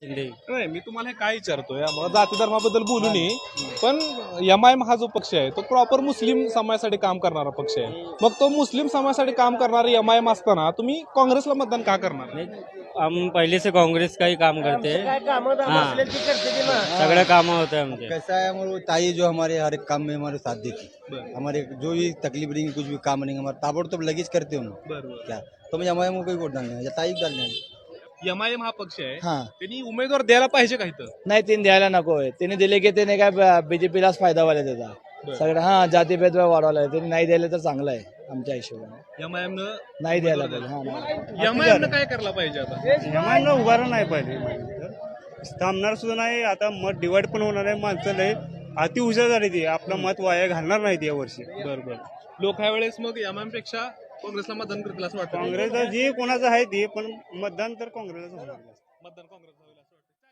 नाही, मी तुम्हाला हे काय विचारतोय मग जाती धर्माबद्दल बोलू नये, पण एमआयएम हा जो पक्ष आहे तो प्रॉपर मुस्लिम समाजासाठी काम करणारा पक्ष आहे. मग तो मुस्लिम समाजासाठी काम करणारा एमआयएम असताना तुम्ही काँग्रेसला मतदान का करणार? हम पहले से कांग्रेस का ही काम करते हैं। हाँ, सगळे काम होते हैं आमचे। कैसा है हमारे ताई जो हमारे हर एक काम में हमारे साथ देती, हमारे जो भी तकलीफ रहेंगे कुछ भी काम नहीं हमारा ताबड़तोड़ लगेज करते हो क्या, तो मैं हमारे मुंह को वोट डालने या ताई को डालने एमआयएम हा पक्ष आहे, हा त्यांनी उमेदवार द्यायला पाहिजे का इथं? नाही तीन द्यायला नको आहे. त्यांनी दिले की त्याने काय बीजेपीलाच फायदा व्हायला त्याचा सगळं. हा जातीभेदभाव वाढवलाय त्यांनी, नाही दिले तर चांगलं आहे आमच्या हिशोबाने. एमआयएम नाही द्यायला पाहिजे. हा नाही. एमआयएम काय करायला पाहिजे आता? एमआयएमला उभारण नाही पाहिजे, थांबणार सुद्धा नाही. आता मत डिवाइड पण होणार आहे. माणसं लय अति हुशार झाली ती, आपलं मत वाया घालणार नाहीत या वर्षी. बरोबर. लोक ह्या वेळेस मग एमआयएम पेक्षा काँग्रेसला मतदान करतील असं वाटतं? काँग्रेसला जे कोणाचं आहे ते, पण मतदान तर काँग्रेसला होणार. मतदान काँग्रेसला होईल असं वाटतं.